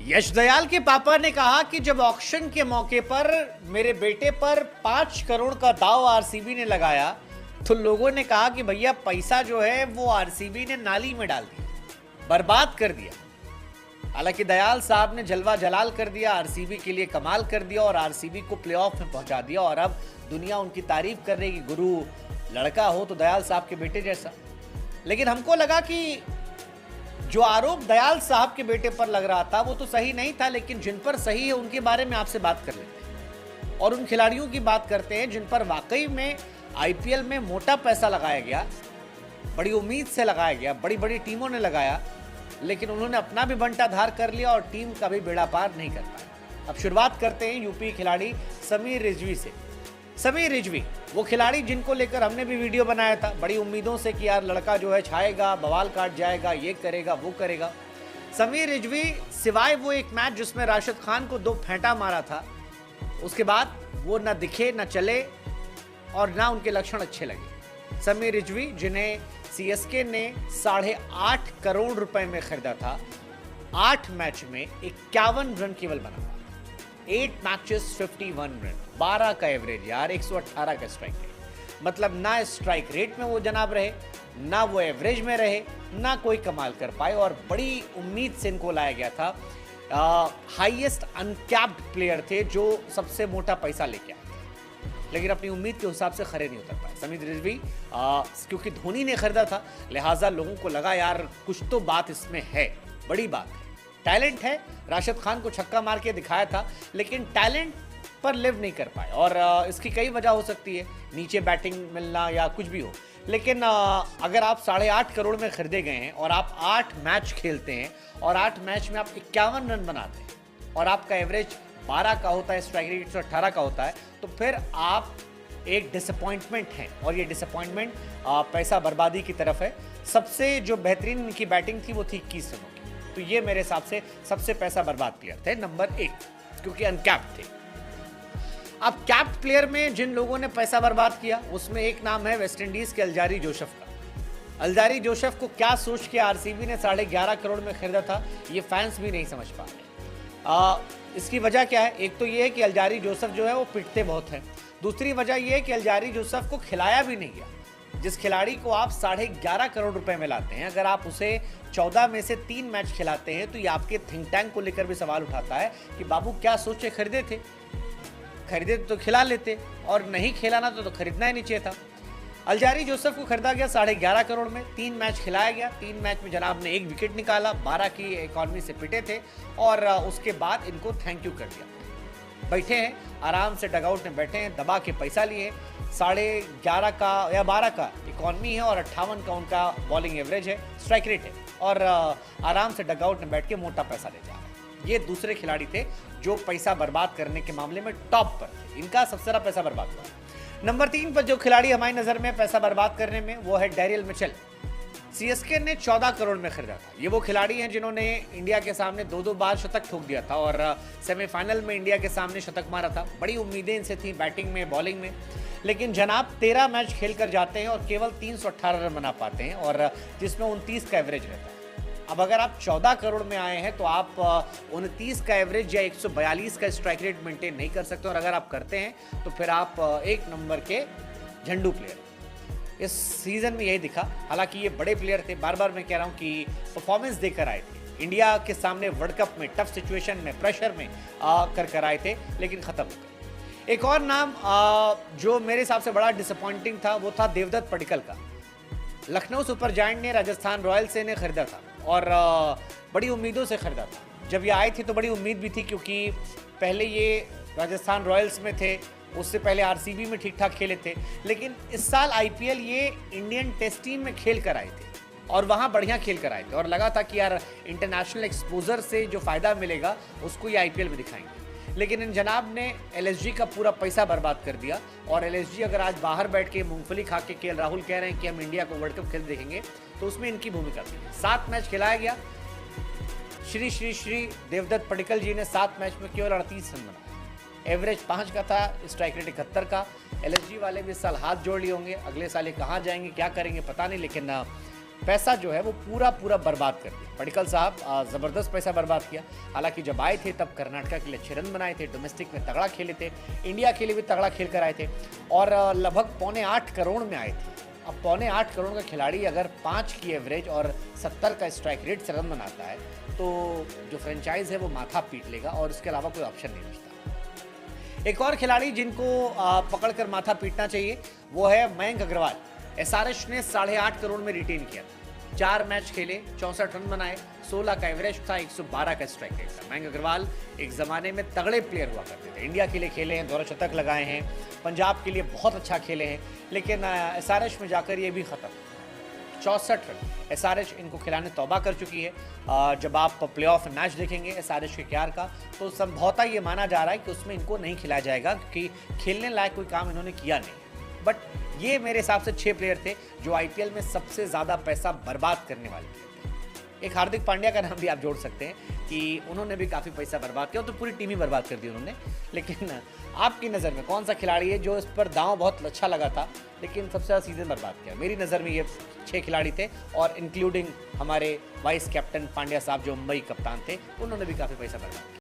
यश दयाल के पापा ने कहा कि जब ऑक्शन के मौके पर मेरे बेटे पर 5 करोड़ का दाव आरसीबी ने लगाया तो लोगों ने कहा कि भैया पैसा जो है वो आरसीबी ने नाली में डाल दिया, बर्बाद कर दिया। हालांकि दयाल साहब ने जलवा जलाल कर दिया, आरसीबी के लिए कमाल कर दिया और आरसीबी को प्लेऑफ में पहुंचा दिया। और अब दुनिया उनकी तारीफ कर रही कि गुरु लड़का हो तो दयाल साहब के बेटे जैसा। लेकिन हमको लगा कि जो आरोप दयाल साहब के बेटे पर लग रहा था वो तो सही नहीं था, लेकिन जिन पर सही है उनके बारे में आपसे बात कर लेते हैं और उन खिलाड़ियों की बात करते हैं जिन पर वाकई में आईपीएल में मोटा पैसा लगाया गया, बड़ी उम्मीद से लगाया गया, बड़ी बड़ी टीमों ने लगाया, लेकिन उन्होंने अपना भी बंटाधार कर लिया और टीम का भी बेड़ा पार नहीं कर पाया। अब शुरुआत करते हैं यूपी खिलाड़ी समीर रिजवी से। समीर रिजवी वो खिलाड़ी जिनको लेकर हमने भी वीडियो बनाया था बड़ी उम्मीदों से कि यार लड़का जो है छाएगा, बवाल काट जाएगा, ये करेगा वो करेगा। समीर रिजवी सिवाय वो एक मैच जिसमें राशिद खान को 2 फेंटा मारा था, उसके बाद वो ना दिखे ना चले और ना उनके लक्षण अच्छे लगे। समीर रिजवी जिन्हें सीएसके ने 8.5 करोड़ रुपए में खरीदा था, 8 मैच में 51 रन केवल बना, 8 मैचेस 51 रन, 12 का एवरेज यार, 118 का स्ट्राइक रेट। मतलब ना स्ट्राइक रेट में वो जनाब रहे, ना वो एवरेज में रहे, ना कोई कमाल कर पाए और बड़ी उम्मीद से इनको लाया गया था। हाईएस्ट अनकैप्ड प्लेयर थे जो सबसे मोटा पैसा लेके आए, लेकिन अपनी उम्मीद के हिसाब से खरे नहीं उतर पाए। समीर रिजवी क्योंकि धोनी ने खरीदा था, लिहाजा लोगों को लगा यार कुछ तो बात इसमें है, बड़ी बात है, टैलेंट है। राशिद खान को छक्का मार के दिखाया था, लेकिन टैलेंट पर लिव नहीं कर पाए और इसकी कई वजह हो सकती है, नीचे बैटिंग मिलना या कुछ भी हो। लेकिन अगर आप 8.5 करोड़ में खरीदे गए हैं और आप 8 मैच खेलते हैं और 8 मैच में आप 51 रन बनाते हैं और आपका एवरेज 12 का होता है, स्ट्राइक रेट 118 का होता है, तो फिर आप एक डिसअपॉइंटमेंट हैं और ये डिसअपॉइंटमेंट पैसा बर्बादी की तरफ है। सबसे जो बेहतरीन इनकी बैटिंग थी वो थी 21 रनों की, तो ये मेरे हिसाब से सबसे पैसा बर्बाद प्लेयर थे, नंबर 1, क्योंकि अनकैप्ड थे। अब कैप्ड प्लेयर में जिन लोगों ने पैसा बर्बाद किया उसमें एक नाम है वेस्ट इंडीज के अल्जारी जोसेफ का। अल्जारी जोसेफ को क्या सोच के आरसीबी ने 11.5 करोड़ में खरीदा था, ये फैंस भी नहीं समझ पा रहे। इसकी वजह क्या है? एक तो ये है कि अल्जारी जोसेफ जो है वो पिटते बहुत हैं, दूसरी वजह ये है कि अल्जारी जोसेफ को खिलाया भी नहीं गया। जिस खिलाड़ी को आप 11.5 करोड़ रुपए में लाते हैं, अगर आप उसे 14 में से 3 मैच खिलाते हैं तो ये आपके थिंक टैंक को लेकर भी सवाल उठाता है कि बाबू क्या सोच के खरीदे थे, खरीदे तो खिला लेते और नहीं खिलाना तो खरीदना ही नहीं चाहिए था। अल्जारी जोसेफ को खरीदा गया 11.5 करोड़ में, 3 मैच खिलाया गया, 3 मैच में जनाब ने 1 विकेट निकाला, 12 की इकॉनमी से पिटे थे और उसके बाद इनको थैंक यू कर दिया। बैठे हैं आराम से, डगआउट में बैठे हैं, दबा के पैसा लिए, 11.5 का या 12 का इकॉनमी है और 58 का उनका बॉलिंग एवरेज है, स्ट्राइक रेट है और आराम से डगआउट में बैठ के मोटा पैसा ले जा रहे हैं। ये दूसरे खिलाड़ी थे जो पैसा बर्बाद करने के मामले में टॉप पर थे, इनका सबसे ज़्यादा पैसा बर्बाद हुआ। नंबर 3 पर जो खिलाड़ी हमारी नज़र में पैसा बर्बाद करने में, वो है डैरियल मिचेल। सीएसके ने 14 करोड़ में खरीदा था। ये वो खिलाड़ी हैं जिन्होंने इंडिया के सामने 2-2 बार शतक ठोक दिया था और सेमीफाइनल में इंडिया के सामने शतक मारा था। बड़ी उम्मीदें इनसे थी बैटिंग में, बॉलिंग में, लेकिन जनाब 13 मैच खेल कर जाते हैं और केवल 318 रन बना पाते हैं और जिसमें 29 का एवरेज रहता है। अब अगर आप 14 करोड़ में आए हैं तो आप 29 का एवरेज या 142 का स्ट्राइक रेट मेंटेन नहीं कर सकते और अगर आप करते हैं तो फिर आप 1 नंबर के झंडू प्लेयर। इस सीजन में यही दिखा। हालांकि ये बड़े प्लेयर थे, बार बार मैं कह रहा हूँ कि परफॉर्मेंस देकर आए थे, इंडिया के सामने वर्ल्ड कप में टफ सिचुएशन में, प्रेशर में कर आए थे, लेकिन ख़त्म हो गए। एक और नाम जो मेरे हिसाब से बड़ा डिसअपॉइंटिंग था वो था देवदत्त पडिक्कल का। लखनऊ सुपर जायंट ने राजस्थान रॉयल्स से खरीदा था और बड़ी उम्मीदों से खरीदा था। जब ये आए थे तो बड़ी उम्मीद भी थी क्योंकि पहले ये राजस्थान रॉयल्स में थे, उससे पहले आरसीबी में ठीक ठाक खेले थे, लेकिन इस साल आईपीएल ये इंडियन टेस्ट टीम में खेल कर आए थे और वहाँ बढ़िया खेल कर आए थे और लगा था कि यार इंटरनेशनल एक्सपोजर से जो फ़ायदा मिलेगा उसको ये आईपीएल में दिखाएंगे। लेकिन इन जनाब ने एलएसजी का पूरा पैसा बर्बाद कर दिया और एलएसजी अगर आज बाहर बैठ के मूंगफली खा के केएल राहुल कह रहे हैं कि हम इंडिया को वर्ल्ड कप खेल देखेंगे तो उसमें इनकी भूमिका थी। 7 मैच खिलाया गया, श्री श्री श्री देवदत्त पडिक्कल जी ने 7 मैच में केवल 38 रन बनाए, एवरेज 5 का था, स्ट्राइक रेट 71 का। एलएसजी वाले भी इस साल हाथ जोड़ लिए होंगे, अगले साल ये कहाँ जाएंगे क्या करेंगे पता नहीं, लेकिन पैसा जो है वो पूरा पूरा बर्बाद कर दिया। पडिक्कल साहब ज़बरदस्त पैसा बर्बाद किया। हालांकि जब आए थे तब कर्नाटका के लिए अच्छे रन बनाए थे, डोमेस्टिक में तगड़ा खेले थे, इंडिया के लिए भी तगड़ा खेल कर आए थे और लगभग 7.25 करोड़ में आए थे। अब 7.25 करोड़ का खिलाड़ी अगर 5 की एवरेज और 70 का स्ट्राइक रेट से रन बनाता है तो जो फ्रेंचाइज है वो माथा पीट लेगा और उसके अलावा कोई ऑप्शन नहीं बचता। एक और खिलाड़ी जिनको पकड़कर माथा पीटना चाहिए वो है मयंक अग्रवाल। एसआरएच ने 8.5 करोड़ में रिटेन किया था। 4 मैच खेले, 64 रन बनाए, 16 का एवरेज था, 112 का स्ट्राइक रेट था। मयंक अग्रवाल एक ज़माने में तगड़े प्लेयर हुआ करते थे, इंडिया के लिए खेले हैं, दोहरा-शतक लगाए हैं, पंजाब के लिए बहुत अच्छा खेले हैं, लेकिन एसआरएच में जाकर ये भी ख़त्म। 64 रन एसआरएच इनको खिलाने तौबा कर चुकी है। जब आप प्लेऑफ मैच देखेंगे एसआरएच के केकेआर का तो संभवतः ये माना जा रहा है कि उसमें इनको नहीं खिलाया जाएगा क्योंकि खेलने लायक कोई काम इन्होंने किया नहीं। बट ये मेरे हिसाब से 6 प्लेयर थे जो आईपीएल में सबसे ज़्यादा पैसा बर्बाद करने वाले थे। एक हार्दिक पांड्या का नाम भी आप जोड़ सकते हैं कि उन्होंने भी काफ़ी पैसा बर्बाद किया, तो पूरी टीम ही बर्बाद कर दी उन्होंने। लेकिन आपकी नज़र में कौन सा खिलाड़ी है जो इस पर दांव बहुत अच्छा लगा था लेकिन सबसे ज़्यादा सीजन बर्बाद किया? मेरी नज़र में ये 6 खिलाड़ी थे और इंक्लूडिंग हमारे वाइस कैप्टन पांड्या साहब जो मुंबई कप्तान थे, उन्होंने भी काफ़ी पैसा बर्बाद किया।